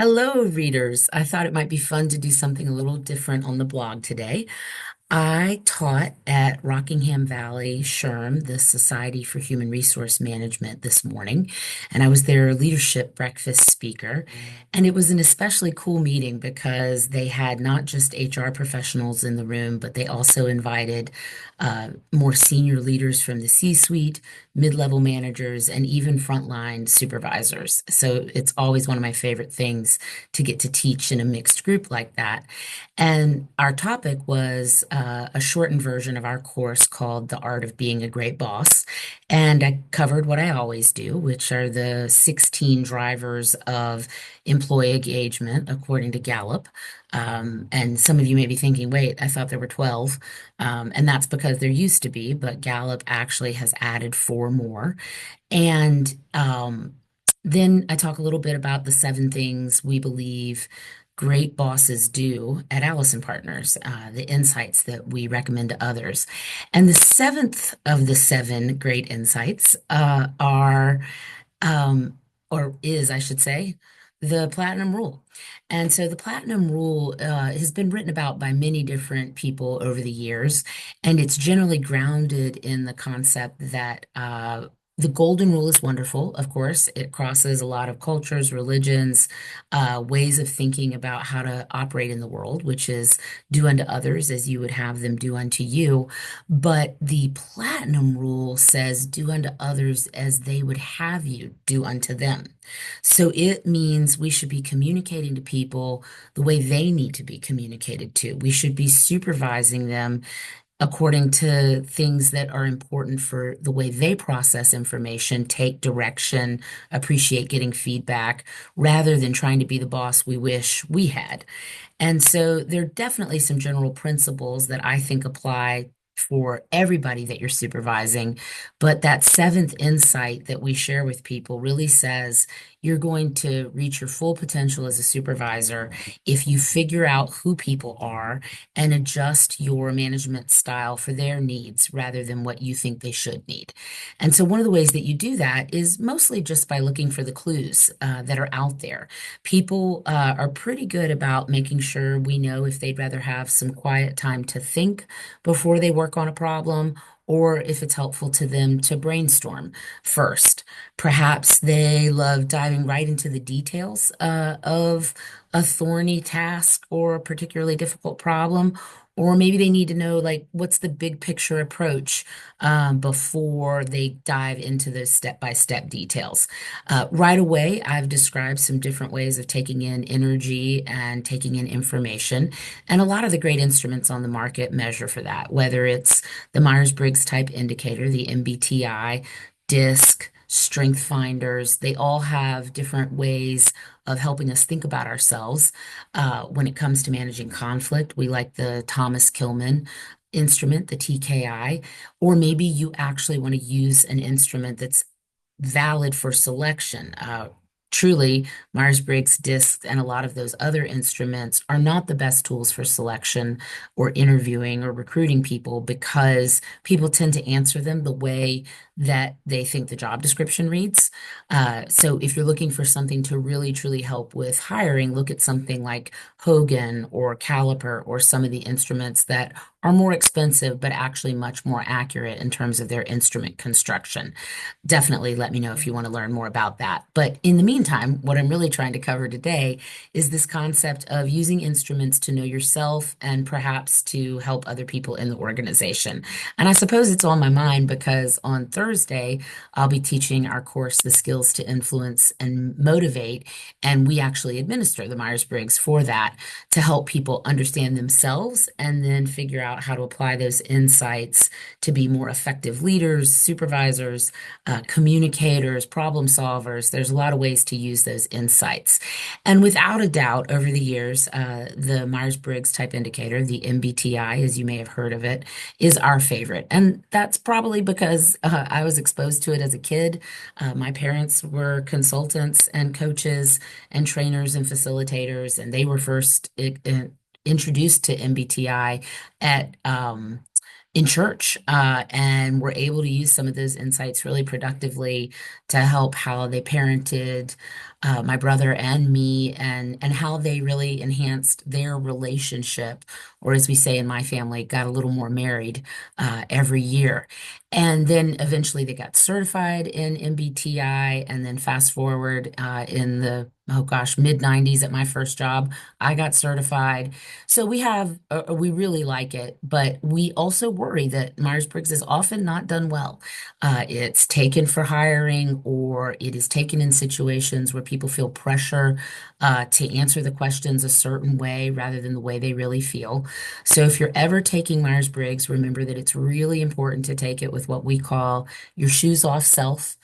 Hello, readers. I thought it might be fun to do something a little different on the blog today. I taught at Rockingham Valley SHRM, the Society for Human Resource Management, this morning, and I was their leadership breakfast speaker. And it was an especially cool meeting because they had not just HR professionals in the room, but they also invited more senior leaders from the C-suite, mid-level managers, and even frontline supervisors. So it's always one of my favorite things to get to teach in a mixed group like that. And our topic was a shortened version of our course called The Art of Being a Great Boss. And I covered what I always do, which are the 16 drivers of employee engagement, according to Gallup. And some of you may be thinking, wait, I thought there were 12. And that's because there used to be, but Gallup actually has added four more. And then I talk a little bit about the seven things we believe great bosses do at Allison Partners, the insights that we recommend to others. And the seventh of the seven great insights um, or is, I should say, the platinum rule. And so the platinum rule has been written about by many different people over the years, and it's generally grounded in the concept that the golden rule is wonderful. Of course, it crosses a lot of cultures, religions, ways of thinking about how to operate in the world, which is do unto others as you would have them do unto you. But the platinum rule says, do unto others as they would have you do unto them. So it means we should be communicating to people the way they need to be communicated to. We should be supervising them according to things that are important for the way they process information, take direction, appreciate getting feedback, rather than trying to be the boss we wish we had. And so there are definitely some general principles that I think apply for everybody that you're supervising. But that seventh insight that we share with people really says you're going to reach your full potential as a supervisor if you figure out who people are and adjust your management style for their needs rather than what you think they should need. And so one of the ways that you do that is mostly just by looking for the clues that are out there. People are pretty good about making sure we know if they'd rather have some quiet time to think before they work on a problem, or if it's helpful to them to brainstorm first. Perhaps they love diving right into the details of a thorny task or a particularly difficult problem. Or maybe they need to know, like, what's the big picture approach before they dive into the step-by-step details. Right away, I've described some different ways of taking in energy and taking in information. And a lot of the great instruments on the market measure for that, whether it's the Myers-Briggs type indicator, the MBTI, DISC, strength finders. They all have different ways of helping us think about ourselves. When it comes to managing conflict, we like the Thomas Kilmann instrument, the TKI, or maybe you actually want to use an instrument that's valid for selection. Truly, Myers-Briggs discs and a lot of those other instruments are not the best tools for selection or interviewing or recruiting people because people tend to answer them the way that they think the job description reads. So if you're looking for something to really truly help with hiring, look at something like Hogan or Caliper or some of the instruments that are more expensive but actually much more accurate in terms of their instrument construction. Definitely let me know if you want to learn more about that. But in the meantime, what I'm really trying to cover today is this concept of using instruments to know yourself and perhaps to help other people in the organization. And I suppose it's on my mind because on Thursday, I'll be teaching our course, The Skills to Influence and Motivate. And we actually administer the Myers-Briggs for that to help people understand themselves and then figure out how to apply those insights to be more effective leaders, supervisors, communicators, problem solvers. There's a lot of ways to use those insights. And without a doubt, over the years, the Myers-Briggs type indicator, the MBTI, as you may have heard of it, is our favorite. And that's probably because I was exposed to it as a kid. My parents were consultants and coaches and trainers and facilitators, and they were first introduced to MBTI at in church, and were able to use some of those insights really productively to help how they parented my brother and me, and how they really enhanced their relationship, or as we say in my family, got a little more married every year. And then eventually they got certified in MBTI, and then fast forward in the oh gosh, mid 90s at my first job, I got certified. So we really like it, but we also worry that Myers-Briggs is often not done well. It's taken for hiring, or it is taken in situations where people feel pressure to answer the questions a certain way rather than the way they really feel. So if you're ever taking Myers-Briggs, remember that it's really important to take it with what we call your shoes off self.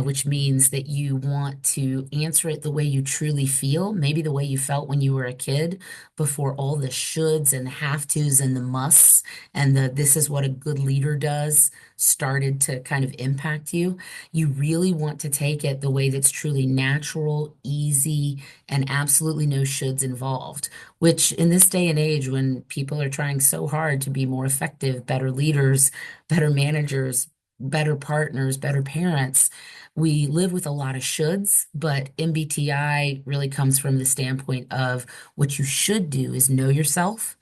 Which means that you want to answer it the way you truly feel, maybe the way you felt when you were a kid, before all the shoulds and the have tos and the musts and the this is what a good leader does started to kind of impact you. You really want to take it the way that's truly natural, easy, and absolutely no shoulds involved, which in this day and age, when people are trying so hard to be more effective, better leaders, better managers, better partners, better parents, we live with a lot of shoulds, but MBTI really comes from the standpoint of what you should do is know yourself,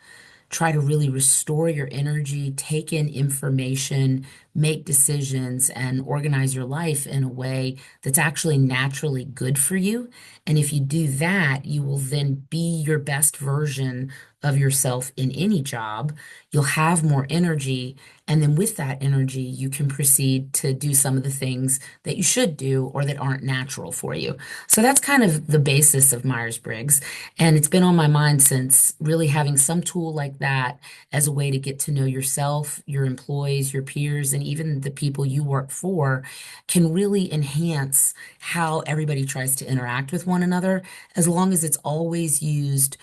try to really restore your energy, take in information, make decisions, and organize your life in a way that's actually naturally good for you. And if you do that, you will then be your best version of yourself in any job. You'll have more energy. And then with that energy, you can proceed to do some of the things that you should do or that aren't natural for you. So that's kind of the basis of Myers-Briggs. And it's been on my mind since, really having some tool like that as a way to get to know yourself, your employees, your peers, and even the people you work for can really enhance how everybody tries to interact with one another, as long as it's always used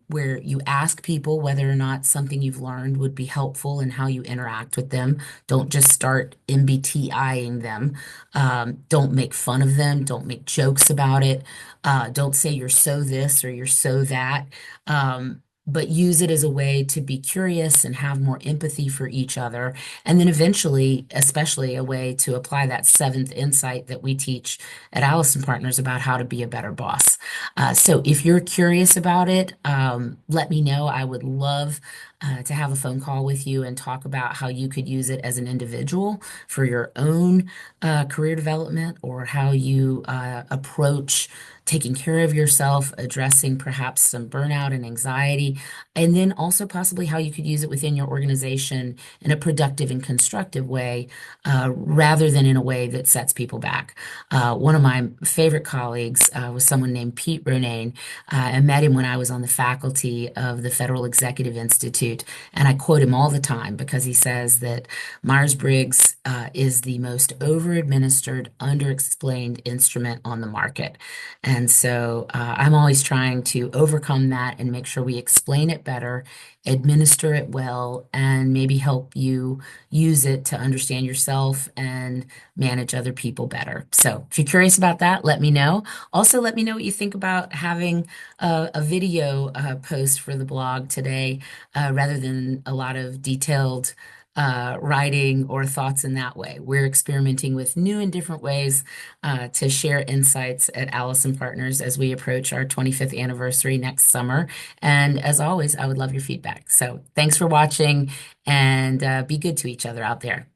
where you ask people whether or not something you've learned would be helpful in how you interact with them. Don't just start MBTIing them. Don't make fun of them. Don't make jokes about it. Don't say you're so this or you're so that. But use it as a way to be curious and have more empathy for each other. And then eventually, especially a way to apply that seventh insight that we teach at Allison Partners about how to be a better boss. So if you're curious about it, let me know. I would love to have a phone call with you and talk about how you could use it as an individual for your own career development, or how you approach taking care of yourself, addressing perhaps some burnout and anxiety, and then also possibly how you could use it within your organization in a productive and constructive way, rather than in a way that sets people back. One of my favorite colleagues was someone named Pete Ronayne. I met him when I was on the faculty of the Federal Executive Institute, and I quote him all the time because he says that Myers-Briggs is the most over-administered, under-explained instrument on the market. And so I'm always trying to overcome that and make sure we explain it better, administer it well, and maybe help you use it to understand yourself and manage other people better. So if you're curious about that, let me know. Also, let me know what you think about having a video post for the blog today, rather than a lot of detailed writing or thoughts in that way. We're experimenting with new and different ways to share insights at Allison Partners as we approach our 25th anniversary next summer. And as always, I would love your feedback. So thanks for watching, and be good to each other out there.